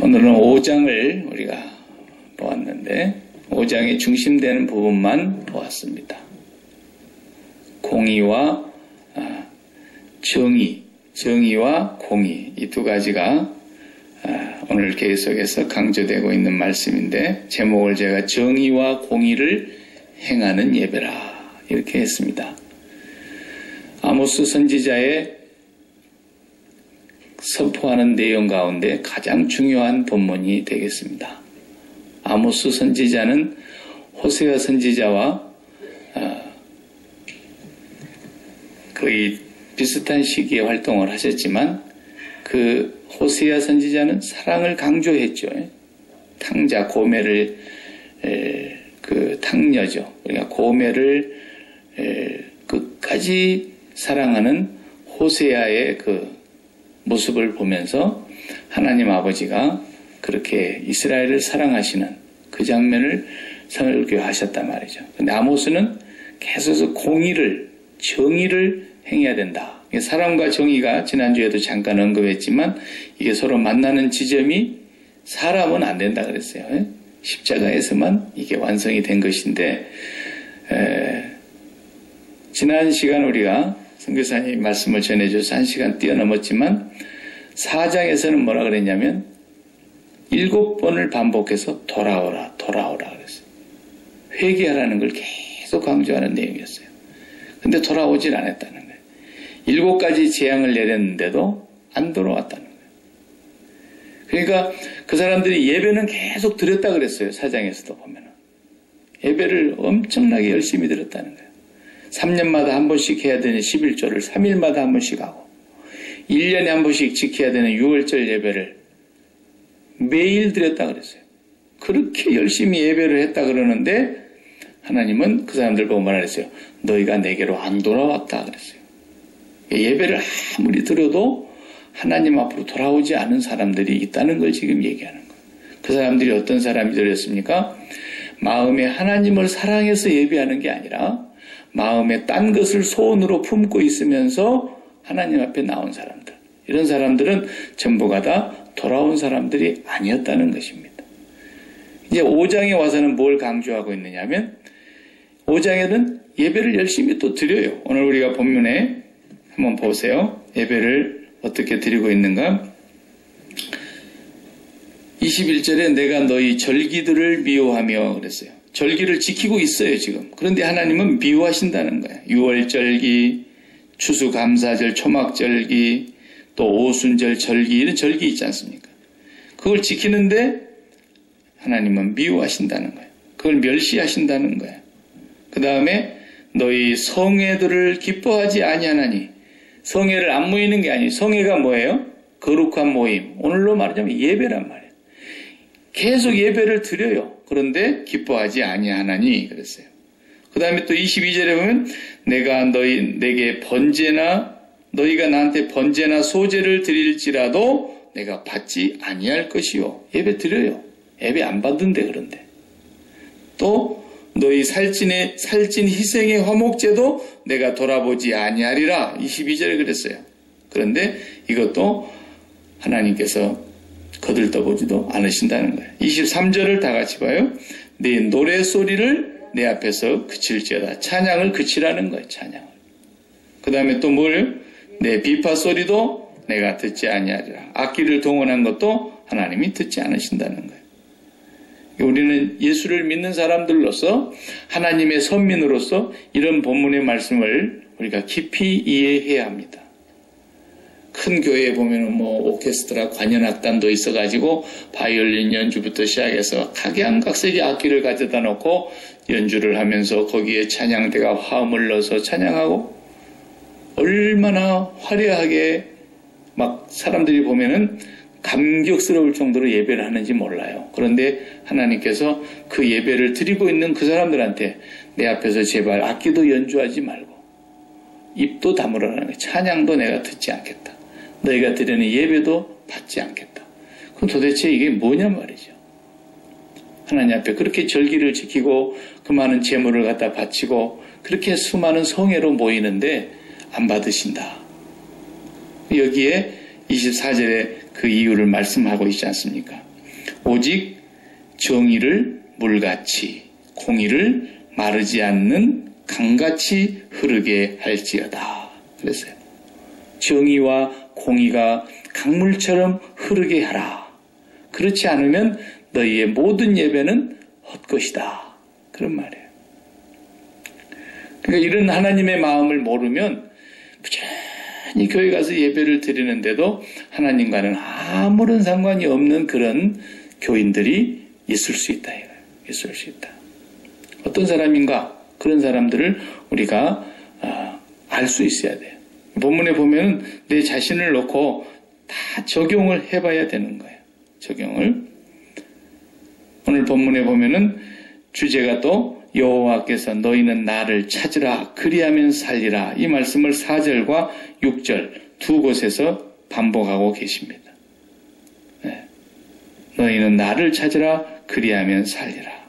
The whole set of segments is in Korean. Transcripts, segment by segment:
오늘은 5장을 우리가 보았는데 5장의 중심되는 부분만 보았습니다. 공의와 정의와 공의, 이 두 가지가 오늘 계속해서 강조되고 있는 말씀인데, 제목을 제가 정의와 공의를 행하는 예배라 이렇게 했습니다. 아모스 선지자의 선포하는 내용 가운데 가장 중요한 본문이 되겠습니다. 아모스 선지자는 호세아 선지자와 거의 비슷한 시기에 활동을 하셨지만, 그 호세아 선지자는 사랑을 강조했죠. 탕자, 고매를, 탕녀죠. 그러니까 고매를 끝까지 사랑하는 호세아의 그 모습을 보면서 하나님 아버지가 그렇게 이스라엘을 사랑하시는 그 장면을 설교하셨단 말이죠. 근데 아모스는 계속해서 공의를, 정의를 행해야 된다. 사랑과 정의가 지난주에도 잠깐 언급했지만, 이게 서로 만나는 지점이 사람은 안 된다 그랬어요. 십자가에서만 이게 완성이 된 것인데, 지난 시간 우리가 선교사님 말씀을 전해줘서 1시간 뛰어넘었지만, 4장에서는 뭐라 그랬냐면 7번을 반복해서 돌아오라 그랬어요. 회개하라는 걸 계속 강조하는 내용이었어요. 근데 돌아오질 않았다는 거예요. 7가지 재앙을 내렸는데도 안 돌아왔다는 거예요. 그러니까 그 사람들이 예배는 계속 드렸다 그랬어요. 4장에서도 보면은. 예배를 엄청나게 열심히 드렸다는 거예요. 3년마다 한 번씩 해야 되는 11조를 3일마다 한 번씩 하고, 1년에 한 번씩 지켜야 되는 6월절 예배를 매일 드렸다 그랬어요. 그렇게 열심히 예배를 했다 그러는데, 하나님은 그 사람들 보고 뭐라 그랬어요? 너희가 내게로 안 돌아왔다 그랬어요. 예배를 아무리 드려도 하나님 앞으로 돌아오지 않은 사람들이 있다는 걸 지금 얘기하는 거예요. 그 사람들이 어떤 사람들이었습니까? 마음에 하나님을 사랑해서 예배하는 게 아니라 마음에 딴 것을 소원으로 품고 있으면서 하나님 앞에 나온 사람들. 이런 사람들은 전부가 다 돌아온 사람들이 아니었다는 것입니다. 이제 5장에 와서는 뭘 강조하고 있느냐면, 5장에는 예배를 열심히 또 드려요. 오늘 우리가 본문에 한번 보세요. 예배를 어떻게 드리고 있는가? 21절에 내가 너희 절기들을 미워하며 그랬어요. 절기를 지키고 있어요, 지금. 그런데 하나님은 미워하신다는 거예요. 6월절기, 추수감사절, 초막절기, 또 오순절 절기, 이런 절기 있지 않습니까? 그걸 지키는데 하나님은 미워하신다는 거예요. 그걸 멸시하신다는 거예요. 그 다음에 너희 성회들을 기뻐하지 아니하나니, 성회를 안 모이는 게 아니에요. 성회가 뭐예요? 거룩한 모임. 오늘로 말하자면 예배란 말이에요. 계속 예배를 드려요. 그런데 기뻐하지 아니하나니 그랬어요. 그 다음에 또 22절에 보면 내가 내게 번제나 너희가 나한테 번제나 소제를 드릴지라도 내가 받지 아니할 것이요. 예배 드려요. 예배 안 받는데. 그런데 또 너희 살찐 희생의 화목제도 내가 돌아보지 아니하리라. 22절에 그랬어요. 그런데 이것도 하나님께서 거들떠보지도 않으신다는 거예요. 23절을 다 같이 봐요. 네 노래소리를 내 앞에서 그칠지어다. 찬양을 그치라는 거예요. 찬양을. 그 다음에 또 뭘? 내 비파소리도 내가 듣지 아니하리라. 악기를 동원한 것도 하나님이 듣지 않으신다는 거예요. 우리는 예수를 믿는 사람들로서, 하나님의 선민으로서 이런 본문의 말씀을 우리가 깊이 이해해야 합니다. 큰 교회에 보면은 오케스트라 관현악단도 있어가지고 바이올린 연주부터 시작해서 각양각색의 악기를 가져다 놓고 연주를 하면서 거기에 찬양대가 화음을 넣어서 찬양하고, 얼마나 화려하게 막 사람들이 보면은 감격스러울 정도로 예배를 하는지 몰라요. 그런데 하나님께서 그 예배를 드리고 있는 그 사람들한테 내 앞에서 제발 악기도 연주하지 말고 입도 다물어라는 거예요. 찬양도 내가 듣지 않겠다. 너희가 드리는 예배도 받지 않겠다. 그럼 도대체 이게 뭐냐 말이죠. 하나님 앞에 그렇게 절기를 지키고 그 많은 제물을 갖다 바치고 그렇게 수많은 성회로 모이는데 안 받으신다. 여기에 24절에 그 이유를 말씀하고 있지 않습니까? 오직 정의를 물같이 공의를 마르지 않는 강같이 흐르게 할지어다. 그랬어요. 정의와 공의가 강물처럼 흐르게 하라. 그렇지 않으면 너희의 모든 예배는 헛것이다. 그런 말이에요. 그러니까 이런 하나님의 마음을 모르면 부지런히 교회 가서 예배를 드리는데도 하나님과는 아무런 상관이 없는 그런 교인들이 있을 수 있다. 있을 수 있다. 어떤 사람인가? 그런 사람들을 우리가 알 수 있어야 돼요. 본문에 보면 내 자신을 놓고 다 적용을 해봐야 되는 거예요. 적용을. 오늘 본문에 보면은 주제가 또 여호와께서 너희는 나를 찾으라 그리하면 살리라 이 말씀을 4절과 6절 두 곳에서 반복하고 계십니다. 네. 너희는 나를 찾으라 그리하면 살리라.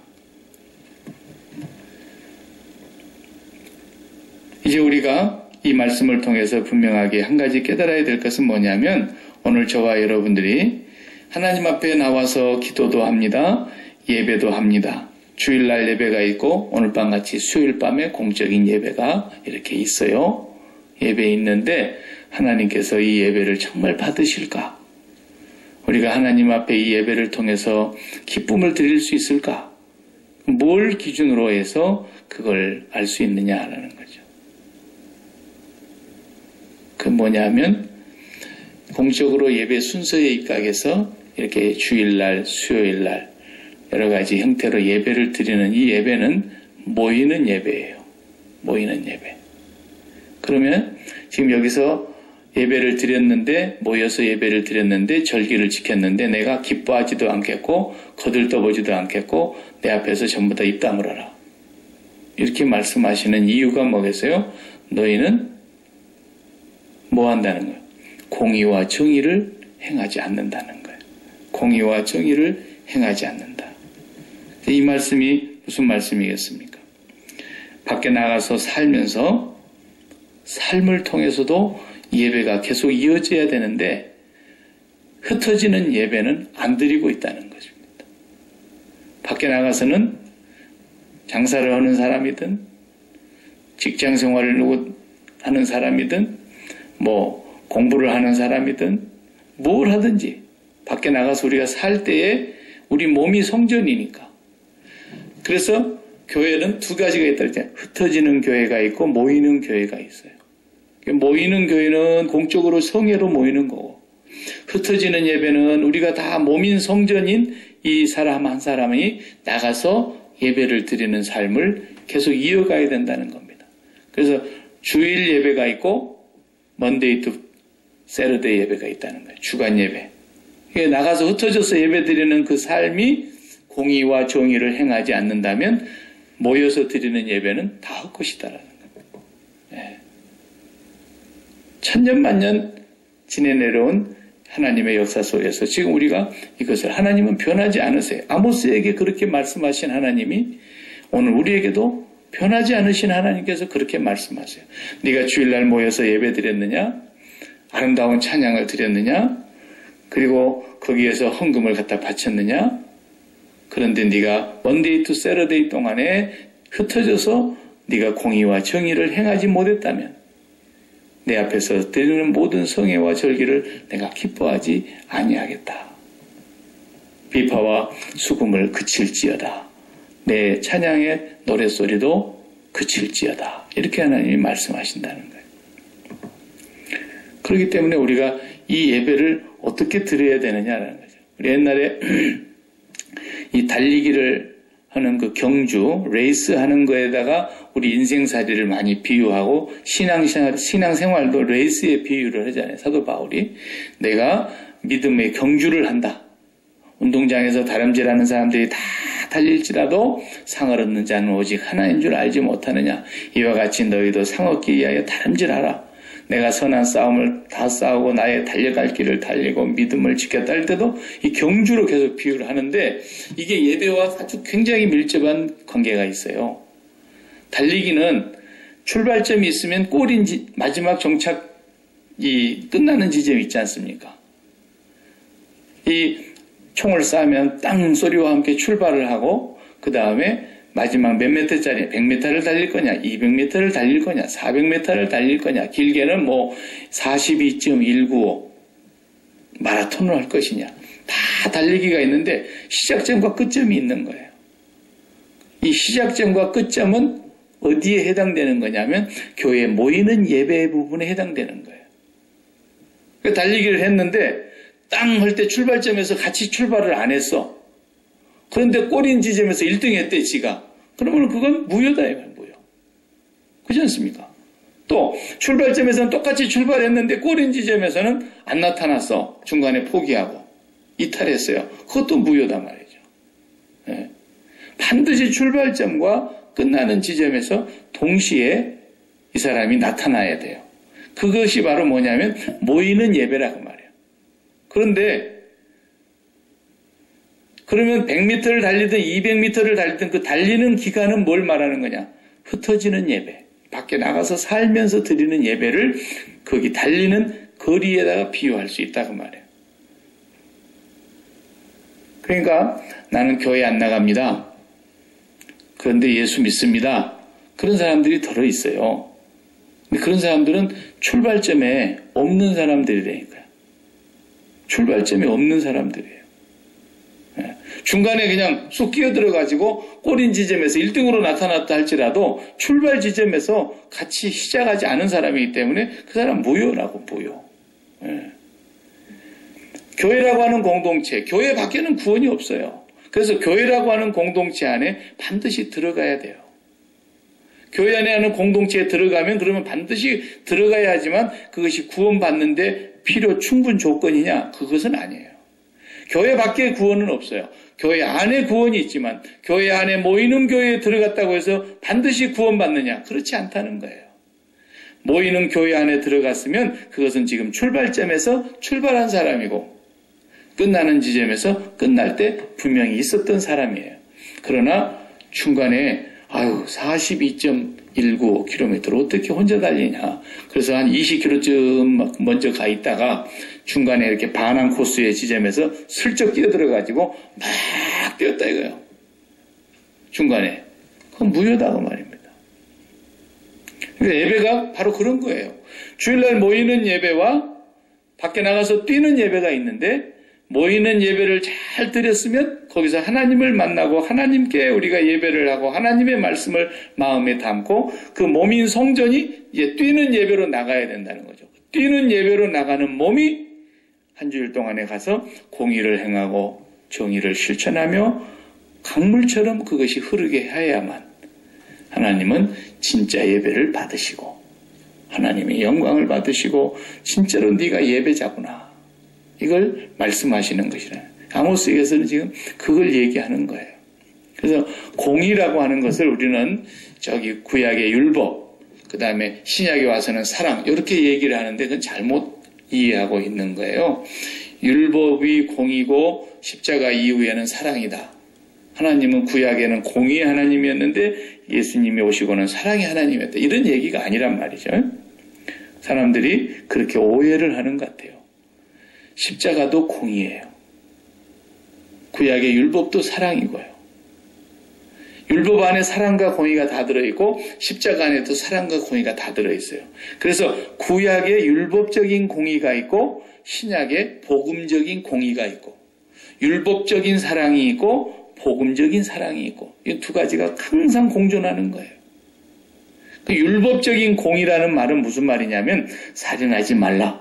이제 우리가 이 말씀을 통해서 분명하게 한 가지 깨달아야 될 것은 뭐냐면 오늘 저와 여러분들이 하나님 앞에 나와서 기도도 합니다. 예배도 합니다. 주일날 예배가 있고 오늘 밤같이 수요일 밤에 공적인 예배가 이렇게 있어요. 예배 있는데 하나님께서 이 예배를 정말 받으실까? 우리가 하나님 앞에 이 예배를 통해서 기쁨을 드릴 수 있을까? 뭘 기준으로 해서 그걸 알 수 있느냐라는 거죠. 그 뭐냐면 공적으로 예배 순서에 입각해서 이렇게 주일날, 수요일날 여러 가지 형태로 예배를 드리는 이 예배는 모이는 예배예요. 모이는 예배. 그러면 지금 여기서 예배를 드렸는데 모여서 예배를 드렸는데 절기를 지켰는데 내가 기뻐하지도 않겠고 거들떠보지도 않겠고 내 앞에서 전부 다 입 다물어라. 이렇게 말씀하시는 이유가 뭐겠어요? 너희는 뭐 한다는 거예요? 공의와 정의를 행하지 않는다는 거예요. 공의와 정의를 행하지 않는다. 이 말씀이 무슨 말씀이겠습니까? 밖에 나가서 살면서 삶을 통해서도 예배가 계속 이어져야 되는데 흩어지는 예배는 안 드리고 있다는 것입니다. 밖에 나가서는 장사를 하는 사람이든 직장 생활을 하는 사람이든 뭐 공부를 하는 사람이든 뭘 하든지 밖에 나가서 우리가 살 때에 우리 몸이 성전이니까. 그래서 교회는 두 가지가 있다 그랬잖아요. 흩어지는 교회가 있고 모이는 교회가 있어요. 모이는 교회는 공적으로 성회로 모이는 거고 흩어지는 예배는 우리가 다 몸인 성전인 이 사람 한 사람이 나가서 예배를 드리는 삶을 계속 이어가야 된다는 겁니다. 그래서 주일 예배가 있고 먼데이 투 세러데이 예배가 있다는 거예요. 주간 예배. 나가서 흩어져서 예배 드리는 그 삶이 공의와 정의를 행하지 않는다면 모여서 드리는 예배는 다 헛것이다라는 겁니다. 네. 천년만년 지내 내려온 하나님의 역사 속에서 지금 우리가 이것을 하나님은 변하지 않으세요. 아모스에게 그렇게 말씀하신 하나님이 오늘 우리에게도 변하지 않으신 하나님께서 그렇게 말씀하세요. 네가 주일날 모여서 예배 드렸느냐? 아름다운 찬양을 드렸느냐? 그리고 거기에서 헌금을 갖다 바쳤느냐? 그런데 네가 먼데이 투 세러데이 동안에 흩어져서 네가 공의와 정의를 행하지 못했다면 내 앞에서 드리는 모든 성회와 절기를 내가 기뻐하지 아니하겠다. 비파와 수금을 그칠지어다. 내 찬양의 노랫소리도 그칠지어다. 이렇게 하나님이 말씀하신다는 거예요. 그렇기 때문에 우리가 이 예배를 어떻게 드려야 되느냐라는 거죠. 우리 옛날에 이 달리기를 하는 그 경주, 레이스 하는 거에다가 우리 인생살이를 많이 비유하고 신앙생활도 레이스에 비유를 하잖아요. 사도 바울이. 내가 믿음의 경주를 한다. 운동장에서 다름질하는 사람들이 다 달릴지라도 상을 얻는 자는 오직 하나인 줄 알지 못하느냐. 이와 같이 너희도 상 얻기 위하여 다름질하라. 내가 선한 싸움을 다 싸우고 나의 달려갈 길을 달리고 믿음을 지켰다 할 때도 이 경주로 계속 비유를 하는데 이게 예배와 아주 굉장히 밀접한 관계가 있어요. 달리기는 출발점이 있으면 골인지 마지막 정착 이 끝나는 지점이 있지 않습니까? 이 총을 쏴면 땅 소리와 함께 출발을 하고 그 다음에 마지막 몇 미터짜리 100m를 달릴 거냐, 200m를 달릴 거냐, 400m를 달릴 거냐, 길게는 뭐 42.195 마라톤을 할 것이냐, 다 달리기가 있는데 시작점과 끝점이 있는 거예요. 이 시작점과 끝점은 어디에 해당되는 거냐면 교회에 모이는 예배 부분에 해당되는 거예요. 그러니까 달리기를 했는데 땅 할 때 출발점에서 같이 출발을 안 했어. 그런데 꼬린 지점에서 1등 했대, 지가. 그러면 그건 무효다, 이거예요, 무효. 그렇지 않습니까? 또, 출발점에서는 똑같이 출발했는데 꼬린 지점에서는 안 나타났어. 중간에 포기하고. 이탈했어요. 그것도 무효다 말이죠. 네. 반드시 출발점과 끝나는 지점에서 동시에 이 사람이 나타나야 돼요. 그것이 바로 뭐냐면 모이는 예배라고 말이에요. 그런데 그러면 100m를 달리든 200m를 달리든 그 달리는 기간은 뭘 말하는 거냐? 흩어지는 예배. 밖에 나가서 살면서 드리는 예배를 거기 달리는 거리에다가 비유할 수 있다고 말해요. 그러니까 나는 교회 안 나갑니다. 그런데 예수 믿습니다. 그런 사람들이 덜어 있어요. 근데 그런 사람들은 출발점에 없는 사람들이라니까요. 출발점이 없는 사람들이에요. 중간에 그냥 쑥 끼어들어가지고 꼬린 지점에서 1등으로 나타났다 할지라도 출발 지점에서 같이 시작하지 않은 사람이기 때문에 그 사람 무효라고, 무효. 교회라고 하는 공동체, 교회 밖에는 구원이 없어요. 그래서 교회라고 하는 공동체 안에 반드시 들어가야 돼요. 교회 안에 하는 공동체에 들어가면 그러면 반드시 들어가야 하지만 그것이 구원받는데 필요 충분 조건이냐? 그것은 아니에요. 교회 밖에 구원은 없어요. 교회 안에 구원이 있지만 교회 안에 모이는 교회에 들어갔다고 해서 반드시 구원받느냐? 그렇지 않다는 거예요. 모이는 교회 안에 들어갔으면 그것은 지금 출발점에서 출발한 사람이고 끝나는 지점에서 끝날 때 분명히 있었던 사람이에요. 그러나 중간에 42.195km를 어떻게 혼자 달리냐. 그래서 한 20km쯤 먼저 가 있다가 중간에 이렇게 반환 코스의 지점에서 슬쩍 뛰어들어가지고 막 뛰었다 이거예요. 중간에. 그건 무효다고 말입니다. 그러니까 예배가 바로 그런 거예요. 주일날 모이는 예배와 밖에 나가서 뛰는 예배가 있는데 모이는 예배를 잘 드렸으면 거기서 하나님을 만나고 하나님께 우리가 예배를 하고 하나님의 말씀을 마음에 담고 그 몸인 성전이 이제 뛰는 예배로 나가야 된다는 거죠. 뛰는 예배로 나가는 몸이 한 주일 동안에 가서 공의를 행하고 정의를 실천하며 강물처럼 그것이 흐르게 해야만 하나님은 진짜 예배를 받으시고 하나님의 영광을 받으시고 진짜로 네가 예배자구나. 이걸 말씀하시는 것이라. 아모스에서는 지금 그걸 얘기하는 거예요. 그래서 공의라고 하는 것을 우리는 저기 구약의 율법, 그 다음에 신약에 와서는 사랑 이렇게 얘기를 하는데 그건 잘못 이해하고 있는 거예요. 율법이 공의고 십자가 이후에는 사랑이다. 하나님은 구약에는 공의의 하나님이었는데 예수님이 오시고는 사랑의 하나님이었다. 이런 얘기가 아니란 말이죠. 사람들이 그렇게 오해를 하는 것 같아요. 십자가도 공의예요. 구약의 율법도 사랑이고요. 율법 안에 사랑과 공의가 다 들어있고 십자가 안에도 사랑과 공의가 다 들어있어요. 그래서 구약의 율법적인 공의가 있고 신약의 복음적인 공의가 있고 율법적인 사랑이 있고 복음적인 사랑이 있고 이 두 가지가 항상 공존하는 거예요. 그 율법적인 공의라는 말은 무슨 말이냐면 살인하지 말라,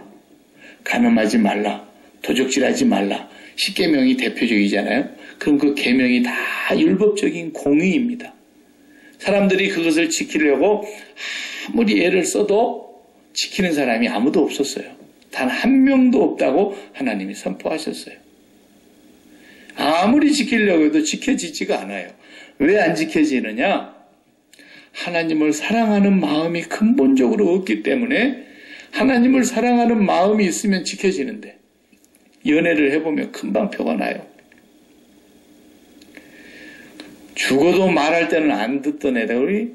간음하지 말라, 도적질하지 말라. 십계명이 대표적이잖아요. 그럼 그 계명이 다 율법적인 공의입니다. 사람들이 그것을 지키려고 아무리 애를 써도 지키는 사람이 아무도 없었어요. 단 한 명도 없다고 하나님이 선포하셨어요. 아무리 지키려고 해도 지켜지지가 않아요. 왜 안 지켜지느냐? 하나님을 사랑하는 마음이 근본적으로 없기 때문에 하나님을 사랑하는 마음이 있으면 지켜지는데 연애를 해보면 금방 표가 나요. 죽어도 말할 때는 안 듣던 애들이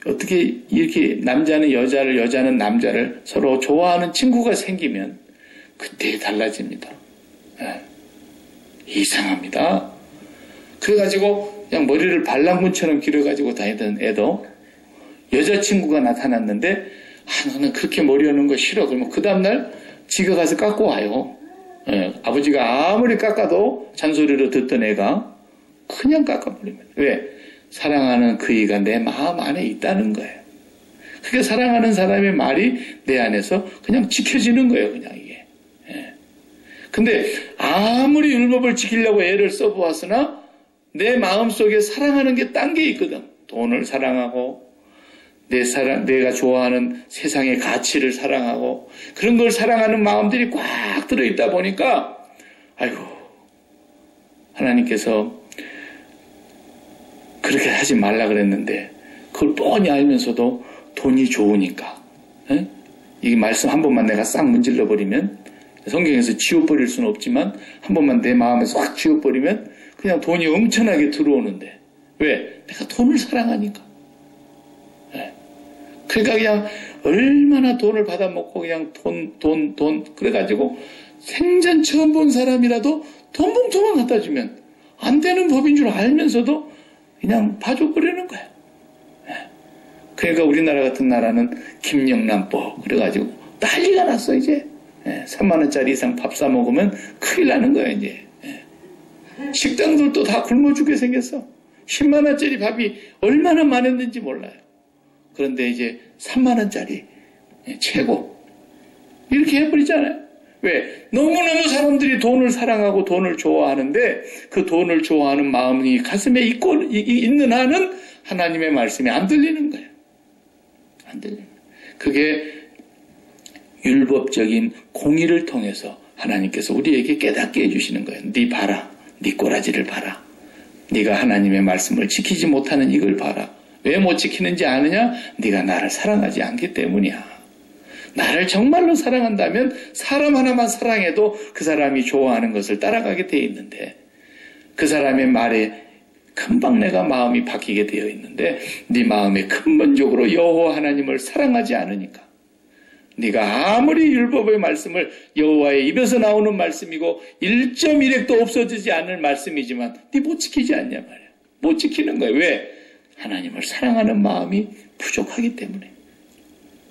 어떻게 이렇게 남자는 여자를, 여자는 남자를 서로 좋아하는 친구가 생기면 그때 달라집니다. 예. 이상합니다. 그래가지고 그냥 머리를 발랑군처럼 길어가지고 다니던 애도 여자친구가 나타났는데 나는 그렇게 머리 하는 거 싫어. 그러면 그 다음날 지가 가서 깎고 와요. 예. 아버지가 아무리 깎아도 잔소리로 듣던 애가 그냥 깎아버리면. 왜? 사랑하는 그이가 내 마음 안에 있다는 거예요. 그게 사랑하는 사람의 말이 내 안에서 그냥 지켜지는 거예요. 그냥 이게. 예. 근데 아무리 율법을 지키려고 애를 써보았으나 내 마음속에 사랑하는 게 딴 게 있거든. 돈을 사랑하고 내가 좋아하는 세상의 가치를 사랑하고 그런 걸 사랑하는 마음들이 꽉 들어있다 보니까 아이고 하나님께서 그렇게 하지 말라 그랬는데 그걸 뻔히 알면서도 돈이 좋으니까 에? 이 말씀 한 번만 내가 싹 문질러 버리면 성경에서 지워버릴 수는 없지만 한 번만 내 마음에서 확 지워버리면 그냥 돈이 엄청나게 들어오는데 왜? 내가 돈을 사랑하니까. 에? 그러니까 그냥 얼마나 돈을 받아먹고 그냥 돈 그래가지고 생전 처음 본 사람이라도 돈 봉투만 갖다 주면 안 되는 법인 줄 알면서도 그냥 봐줘버리는 거야. 그러니까 우리나라 같은 나라는 김영란법 그래가지고 난리가 났어 이제. 3만 원짜리 이상 밥 사 먹으면 큰일 나는 거야 이제. 식당들도 다 굶어 죽게 생겼어. 10만 원짜리 밥이 얼마나 많았는지 몰라요. 그런데 이제 3만 원짜리 최고 이렇게 해버리잖아요. 왜? 너무너무 사람들이 돈을 사랑하고 돈을 좋아하는데 그 돈을 좋아하는 마음이 가슴에 있는 한은 하나님의 말씀이 안 들리는 거예요. 안 들리는 거예요. 그게 율법적인 공의를 통해서 하나님께서 우리에게 깨닫게 해주시는 거예요. 네 봐라. 네 꼬라지를 봐라. 네가 하나님의 말씀을 지키지 못하는 이걸 봐라. 왜 못 지키는지 아느냐? 네가 나를 사랑하지 않기 때문이야. 나를 정말로 사랑한다면 사람 하나만 사랑해도 그 사람이 좋아하는 것을 따라가게 되어 있는데 그 사람의 말에 금방 내가 마음이 바뀌게 되어 있는데 네 마음에 근본적으로 여호와 하나님을 사랑하지 않으니까 네가 아무리 율법의 말씀을 여호와의 입에서 나오는 말씀이고 1.1핵도 없어지지 않을 말씀이지만 네 못 지키지 않냐 말이야. 못 지키는 거야. 왜? 하나님을 사랑하는 마음이 부족하기 때문에.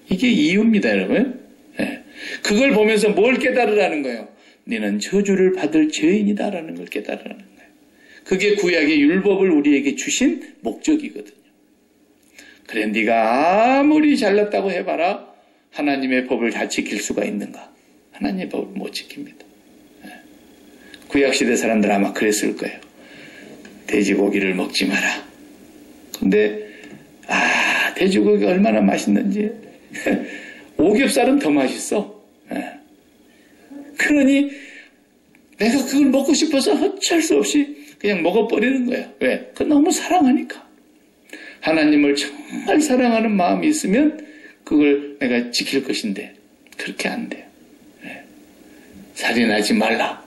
이게 이유입니다, 여러분. 네. 그걸 보면서 뭘 깨달으라는 거예요? 너는 저주를 받을 죄인이다라는 걸 깨달으라는 거예요. 그게 구약의 율법을 우리에게 주신 목적이거든요. 그래, 네가 아무리 잘났다고 해봐라. 하나님의 법을 다 지킬 수가 있는가? 하나님의 법을 못 지킵니다. 네. 구약시대 사람들 아마 그랬을 거예요. 돼지고기를 먹지 마라. 근데 돼지고기가 얼마나 맛있는지 오겹살은 더 맛있어. 그러니 내가 그걸 먹고 싶어서 어쩔 수 없이 그냥 먹어버리는 거야. 왜? 그건 너무 사랑하니까. 하나님을 정말 사랑하는 마음이 있으면 그걸 내가 지킬 것인데 그렇게 안 돼요. 살인하지 말라.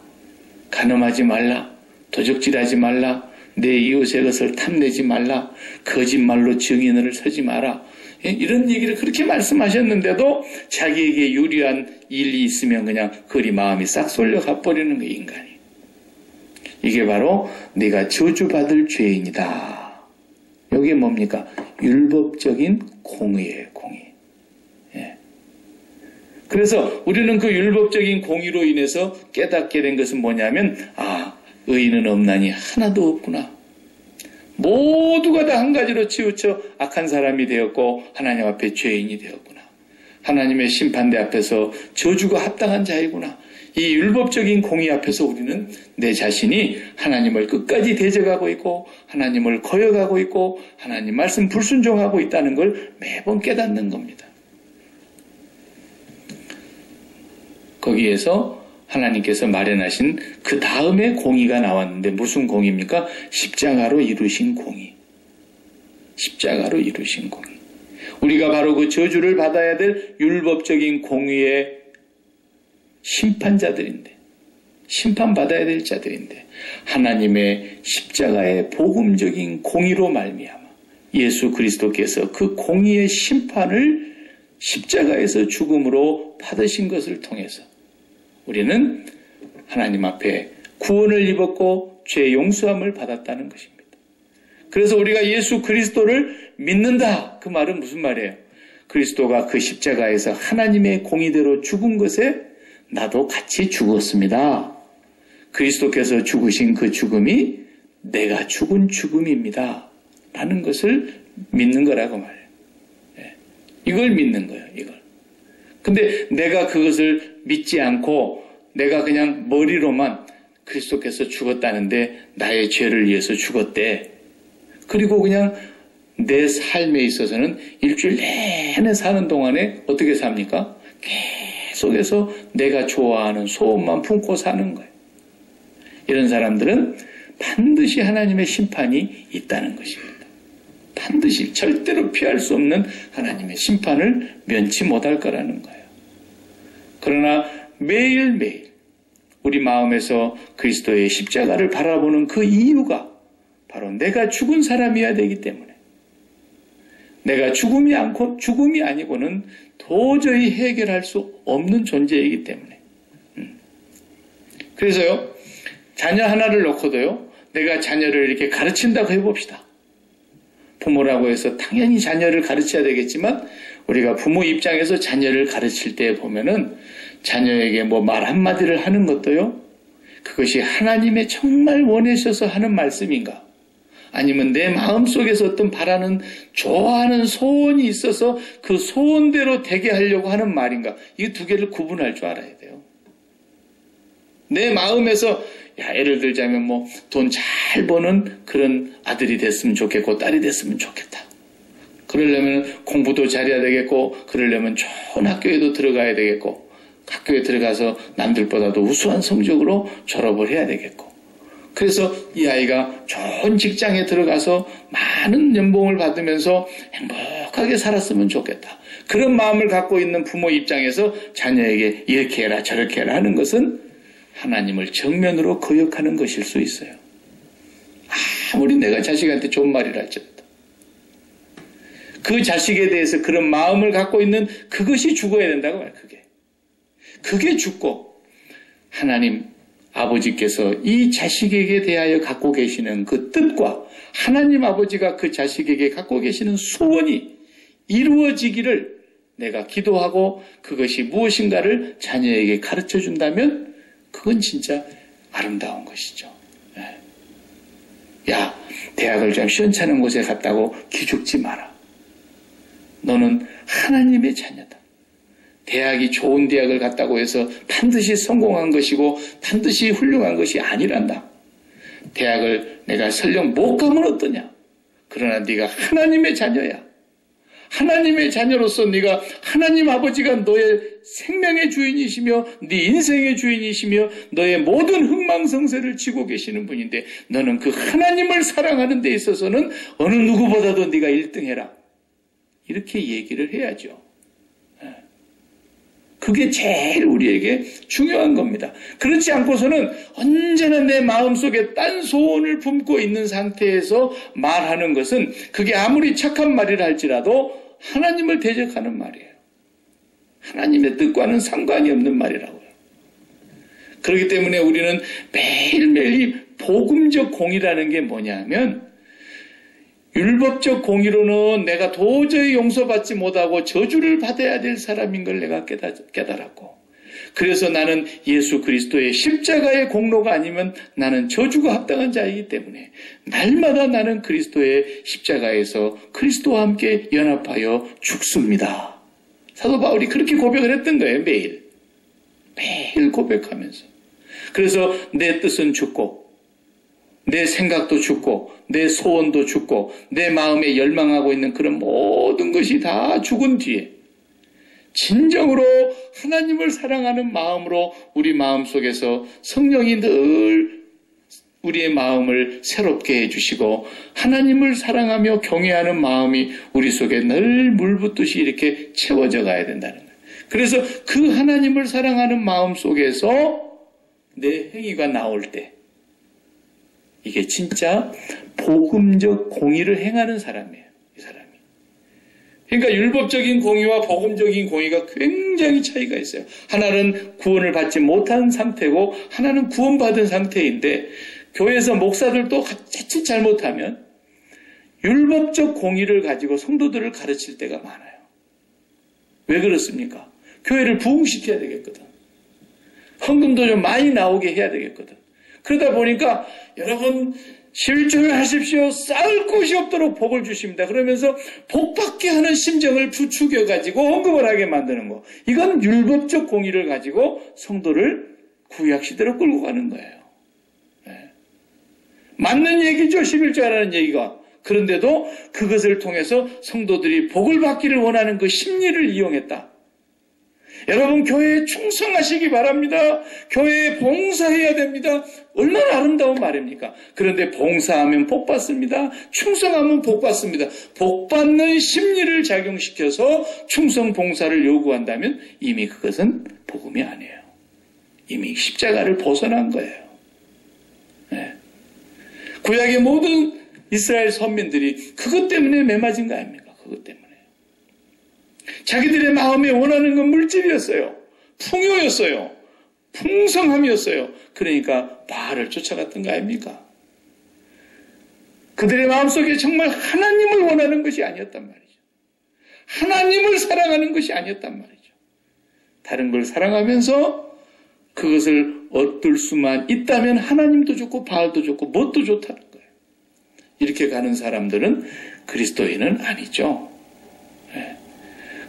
간음하지 말라. 도적질하지 말라. 내 이웃의 것을 탐내지 말라. 거짓말로 증인을 서지 마라. 이런 얘기를 그렇게 말씀하셨는데도 자기에게 유리한 일이 있으면 그냥 그리 마음이 싹 쏠려가 버리는 거예요, 인간이. 이게 바로 네가 저주받을 죄인이다. 이게 뭡니까? 율법적인 공의예요, 공의. 그래서 우리는 그 율법적인 공의로 인해서 깨닫게 된 것은 뭐냐면 의인은 없나니 하나도 없구나. 모두가 다 한 가지로 치우쳐 악한 사람이 되었고 하나님 앞에 죄인이 되었구나. 하나님의 심판대 앞에서 저주가 합당한 자이구나. 이 율법적인 공의 앞에서 우리는 내 자신이 하나님을 끝까지 대적하고 있고 하나님을 거역하고 있고 하나님 말씀 불순종하고 있다는 걸 매번 깨닫는 겁니다. 거기에서 하나님께서 마련하신 그 다음에 공의가 나왔는데 무슨 공의입니까? 십자가로 이루신 공의. 십자가로 이루신 공의. 우리가 바로 그 저주를 받아야 될 율법적인 공의의 심판자들인데, 심판받아야 될 자들인데 하나님의 십자가의 복음적인 공의로 말미암아 예수 그리스도께서 그 공의의 심판을 십자가에서 죽음으로 받으신 것을 통해서 우리는 하나님 앞에 구원을 입었고 죄 용서함을 받았다는 것입니다. 그래서 우리가 예수 그리스도를 믿는다. 그 말은 무슨 말이에요? 그리스도가 그 십자가에서 하나님의 공의대로 죽은 것에 나도 같이 죽었습니다. 그리스도께서 죽으신 그 죽음이 내가 죽은 죽음입니다. 라는 것을 믿는 거라고 말해요. 이걸 믿는 거예요. 이걸. 근데 내가 그것을 믿지 않고 내가 그냥 머리로만 그리스도께서 죽었다는데 나의 죄를 위해서 죽었대. 그리고 그냥 내 삶에 있어서는 일주일 내내 사는 동안에 어떻게 삽니까? 계속해서 내가 좋아하는 소원만 품고 사는 거예요. 이런 사람들은 반드시 하나님의 심판이 있다는 것입니다. 반드시 절대로 피할 수 없는 하나님의 심판을 면치 못할 거라는 거예요. 그러나 매일매일 우리 마음에서 그리스도의 십자가를 바라보는 그 이유가 바로 내가 죽은 사람이어야 되기 때문에 내가 죽음이 아니고는 도저히 해결할 수 없는 존재이기 때문에 그래서요 자녀 하나를 놓고도요 내가 자녀를 이렇게 가르친다고 해봅시다. 부모라고 해서 당연히 자녀를 가르쳐야 되겠지만 우리가 부모 입장에서 자녀를 가르칠 때 보면은 자녀에게 뭐 말 한마디를 하는 것도요 그것이 하나님의 정말 원하셔서 하는 말씀인가 아니면 내 마음속에서 어떤 바라는 좋아하는 소원이 있어서 그 소원대로 되게 하려고 하는 말인가 이 두 개를 구분할 줄 알아야 돼요. 내 마음에서 예를 들자면 뭐 돈 잘 버는 그런 아들이 됐으면 좋겠고 딸이 됐으면 좋겠다. 그러려면 공부도 잘해야 되겠고 그러려면 좋은 학교에도 들어가야 되겠고 학교에 들어가서 남들보다도 우수한 성적으로 졸업을 해야 되겠고 그래서 이 아이가 좋은 직장에 들어가서 많은 연봉을 받으면서 행복하게 살았으면 좋겠다. 그런 마음을 갖고 있는 부모 입장에서 자녀에게 이렇게 해라 저렇게 해라 하는 것은 하나님을 정면으로 거역하는 것일 수 있어요. 아무리 내가 자식한테 좋은 말이라 할지라도 그 자식에 대해서 그런 마음을 갖고 있는 그것이 죽어야 된다고 말해요. 그게 죽고 하나님 아버지께서 이 자식에게 대하여 갖고 계시는 그 뜻과 하나님 아버지가 그 자식에게 갖고 계시는 소원이 이루어지기를 내가 기도하고 그것이 무엇인가를 자녀에게 가르쳐 준다면 그건 진짜 아름다운 것이죠. 야, 대학을 좀 시원찮은 곳에 갔다고 기죽지 마라. 너는 하나님의 자녀다. 대학이 좋은 대학을 갔다고 해서 반드시 성공한 것이고 반드시 훌륭한 것이 아니란다. 대학을 내가 설령 못 가면 어떠냐? 그러나 네가 하나님의 자녀야. 하나님의 자녀로서 네가 하나님 아버지가 너의 생명의 주인이시며 네 인생의 주인이시며 너의 모든 흥망성쇠를 쥐고 계시는 분인데 너는 그 하나님을 사랑하는 데 있어서는 어느 누구보다도 네가 1등해라. 이렇게 얘기를 해야죠. 그게 제일 우리에게 중요한 겁니다. 그렇지 않고서는 언제나 내 마음속에 딴 소원을 품고 있는 상태에서 말하는 것은 그게 아무리 착한 말이라 할지라도 하나님을 대적하는 말이에요. 하나님의 뜻과는 상관이 없는 말이라고요. 그렇기 때문에 우리는 매일매일 이 복음적 공의라는 게 뭐냐면 율법적 공의로는 내가 도저히 용서받지 못하고 저주를 받아야 될 사람인 걸 내가 깨달았고 그래서 나는 예수 그리스도의 십자가의 공로가 아니면 나는 저주가 합당한 자이기 때문에 날마다 나는 그리스도의 십자가에서 그리스도와 함께 연합하여 죽습니다. 사도 바울이 그렇게 고백을 했던 거예요. 매일 고백하면서. 그래서 내 뜻은 죽고 내 생각도 죽고 내 소원도 죽고 내 마음에 열망하고 있는 그런 모든 것이 다 죽은 뒤에 진정으로 하나님을 사랑하는 마음으로 우리 마음속에서 성령이 늘 우리의 마음을 새롭게 해주시고 하나님을 사랑하며 경외하는 마음이 우리 속에 늘 물붓듯이 이렇게 채워져 가야 된다는 거예요. 그래서 그 하나님을 사랑하는 마음 속에서 내 행위가 나올 때 이게 진짜 복음적 공의를 행하는 사람이에요. 그러니까 율법적인 공의와 복음적인 공의가 굉장히 차이가 있어요. 하나는 구원을 받지 못한 상태고 하나는 구원받은 상태인데 교회에서 목사들도 자칫 잘못하면 율법적 공의를 가지고 성도들을 가르칠 때가 많아요. 왜 그렇습니까? 교회를 부흥시켜야 되겠거든. 헌금도 좀 많이 나오게 해야 되겠거든. 그러다 보니까 여러분 실주를 하십시오. 쌓을 곳이 없도록 복을 주십니다. 그러면서 복받게 하는 심정을 부추겨가지고 헌금을 하게 만드는 거. 이건 율법적 공의를 가지고 성도를 구약시대로 끌고 가는 거예요. 네. 맞는 얘기죠. 11조라는 얘기가. 그런데도 그것을 통해서 성도들이 복을 받기를 원하는 그 심리를 이용했다. 여러분 교회에 충성하시기 바랍니다. 교회에 봉사해야 됩니다. 얼마나 아름다운 말입니까? 그런데 봉사하면 복 받습니다. 충성하면 복 받습니다. 복 받는 심리를 작용시켜서 충성 봉사를 요구한다면 이미 그것은 복음이 아니에요. 이미 십자가를 벗어난 거예요. 네. 구약의 모든 이스라엘 선민들이 그것 때문에 매맞은 거 아닙니까? 그것 때문에. 자기들의 마음에 원하는 건 물질이었어요. 풍요였어요. 풍성함이었어요. 그러니까 바알을 쫓아갔던 거 아닙니까? 그들의 마음속에 정말 하나님을 원하는 것이 아니었단 말이죠. 하나님을 사랑하는 것이 아니었단 말이죠. 다른 걸 사랑하면서 그것을 얻을 수만 있다면 하나님도 좋고 바알도 좋고 뭣도 좋다는 거예요. 이렇게 가는 사람들은 그리스도인은 아니죠. 네.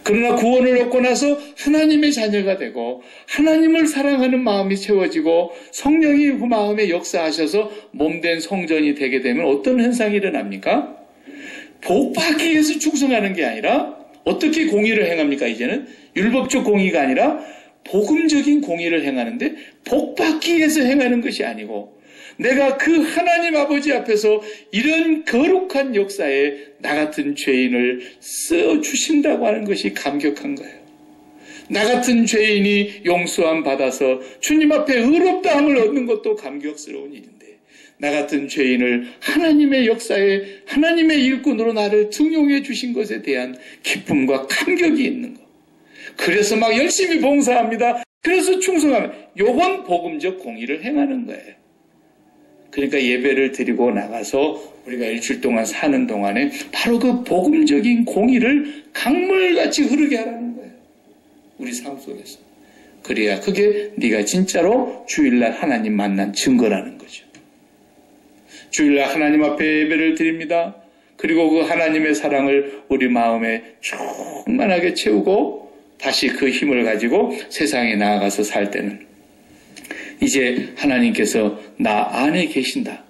그러나 구원을 얻고 나서 하나님의 자녀가 되고 하나님을 사랑하는 마음이 채워지고 성령이 그 마음에 역사하셔서 몸된 성전이 되게 되면 어떤 현상이 일어납니까? 복받기 위해서 충성하는 게 아니라 어떻게 공의를 행합니까? 이제는 율법적 공의가 아니라 복음적인 공의를 행하는데 복받기 위해서 행하는 것이 아니고 내가 그 하나님 아버지 앞에서 이런 거룩한 역사에 나 같은 죄인을 써주신다고 하는 것이 감격한 거예요. 나 같은 죄인이 용서함 받아서 주님 앞에 의롭다함을 얻는 것도 감격스러운 일인데 나 같은 죄인을 하나님의 역사에 하나님의 일꾼으로 나를 등용해 주신 것에 대한 기쁨과 감격이 있는 것. 그래서 막 열심히 봉사합니다. 그래서 충성하면 요건 복음적 공의를 행하는 거예요. 그러니까 예배를 드리고 나가서 우리가 일주일 동안 사는 동안에 바로 그 복음적인 공의를 강물같이 흐르게 하라는 거예요. 우리 삶 속에서. 그래야 그게 네가 진짜로 주일날 하나님 만난 증거라는 거죠. 주일날 하나님 앞에 예배를 드립니다. 그리고 그 하나님의 사랑을 우리 마음에 충만하게 채우고 다시 그 힘을 가지고 세상에 나아가서 살 때는 이제 하나님께서 나 안에 계신다.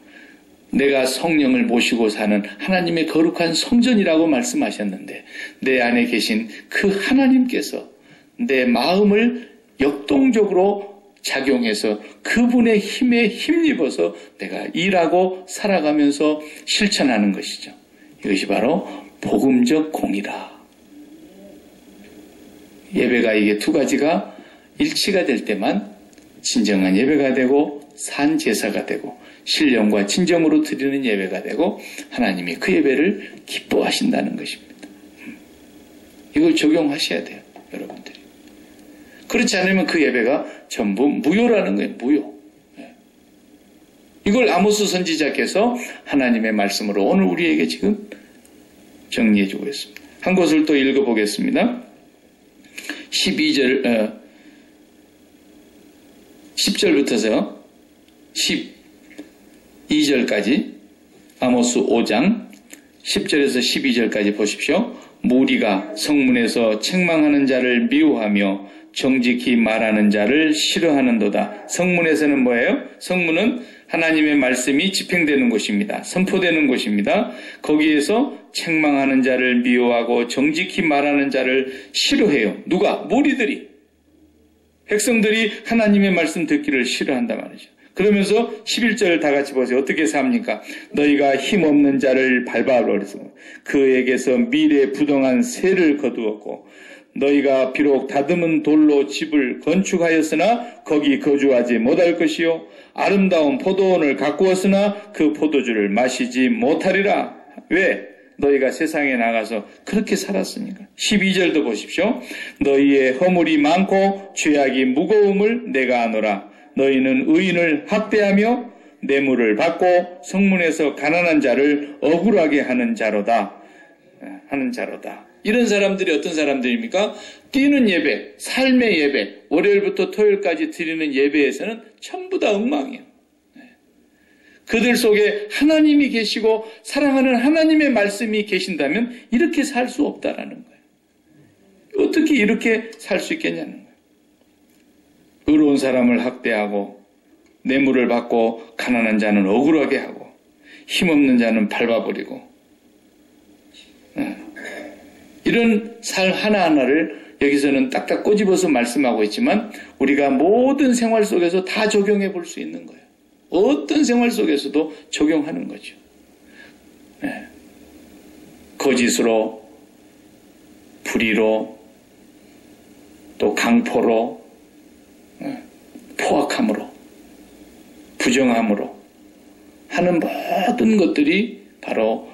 내가 성령을 모시고 사는 하나님의 거룩한 성전이라고 말씀하셨는데 내 안에 계신 그 하나님께서 내 마음을 역동적으로 작용해서 그분의 힘에 힘입어서 내가 일하고 살아가면서 실천하는 것이죠. 이것이 바로 복음적 공의다. 예배가 이게 두 가지가 일치가 될 때만 진정한 예배가 되고 산 제사가 되고 신령과 진정으로 드리는 예배가 되고 하나님이 그 예배를 기뻐하신다는 것입니다. 이걸 적용하셔야 돼요, 여러분들이. 그렇지 않으면 그 예배가 전부 무효라는 거예요, 무효. 이걸 아모스 선지자께서 하나님의 말씀으로 오늘 우리에게 지금 정리해주고 있습니다. 한 곳을 또 읽어보겠습니다. 10절부터서 12절까지 아모스 5장 10절에서 12절까지 보십시오. 무리가 성문에서 책망하는 자를 미워하며 정직히 말하는 자를 싫어하는도다. 성문에서는 뭐예요? 성문은 하나님의 말씀이 집행되는 곳입니다. 선포되는 곳입니다. 거기에서 책망하는 자를 미워하고 정직히 말하는 자를 싫어해요. 누가? 무리들이. 백성들이 하나님의 말씀 듣기를 싫어한단 말이죠. 그러면서 11절 다 같이 보세요. 어떻게 삽니까? 너희가 힘없는 자를 밟아버려서 그에게서 미래 부동한 새를 거두었고 너희가 비록 다듬은 돌로 집을 건축하였으나 거기 거주하지 못할 것이요 아름다운 포도원을 가꾸었으나 그 포도주를 마시지 못하리라. 왜? 너희가 세상에 나가서 그렇게 살았으니까. 12절도 보십시오. 너희의 허물이 많고 죄악이 무거움을 내가 아노라. 너희는 의인을 학대하며 뇌물을 받고 성문에서 가난한 자를 억울하게 하는 자로다. 이런 사람들이 어떤 사람들입니까? 뛰는 예배, 삶의 예배, 월요일부터 토요일까지 드리는 예배에서는 전부 다 엉망이에요. 그들 속에 하나님이 계시고 사랑하는 하나님의 말씀이 계신다면 이렇게 살 수 없다라는 거예요. 어떻게 이렇게 살 수 있겠냐는 거예요. 의로운 사람을 학대하고 뇌물을 받고 가난한 자는 억울하게 하고 힘없는 자는 밟아버리고 이런 삶 하나하나를 여기서는 딱딱 꼬집어서 말씀하고 있지만 우리가 모든 생활 속에서 다 적용해 볼 수 있는 거예요. 어떤 생활 속에서도 적용하는 거죠. 거짓으로, 불의로, 또 강포로, 포악함으로, 부정함으로 하는 모든 것들이 바로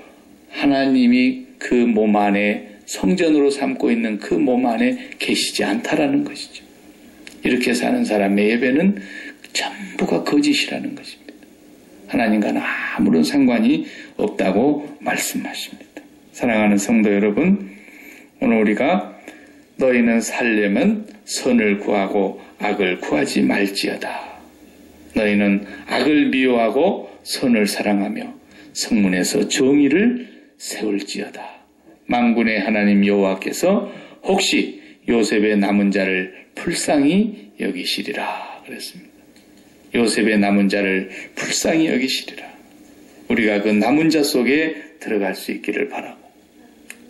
하나님이 그 몸 안에 성전으로 삼고 있는 그 몸 안에 계시지 않다라는 것이죠. 이렇게 사는 사람의 예배는 전부가 거짓이라는 것입니다. 하나님과는 아무런 상관이 없다고 말씀하십니다. 사랑하는 성도 여러분, 오늘 우리가 너희는 살려면 선을 구하고 악을 구하지 말지어다. 너희는 악을 미워하고 선을 사랑하며 성문에서 정의를 세울지어다. 만군의 하나님 여호와께서 혹시 요셉의 남은 자를 불쌍히 여기시리라 그랬습니다. 요셉의 남은 자를 불쌍히 여기시리라. 우리가 그 남은 자 속에 들어갈 수 있기를 바라고,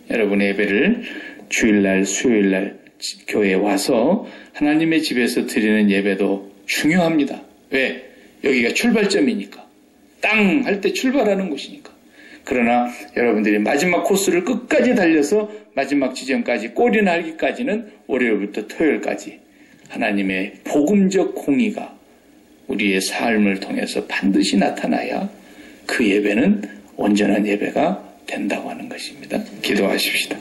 여러분의 예배를 주일날 수요일날 교회에 와서 하나님의 집에서 드리는 예배도 중요합니다. 왜? 여기가 출발점이니까. 땅 할 때 출발하는 곳이니까. 그러나 여러분들이 마지막 코스를 끝까지 달려서 마지막 지점까지 꼬리 날기까지는 월요일부터 토요일까지 하나님의 복음적 공의가 우리의 삶을 통해서 반드시 나타나야 그 예배는 온전한 예배가 된다고 하는 것입니다. 기도하십시다.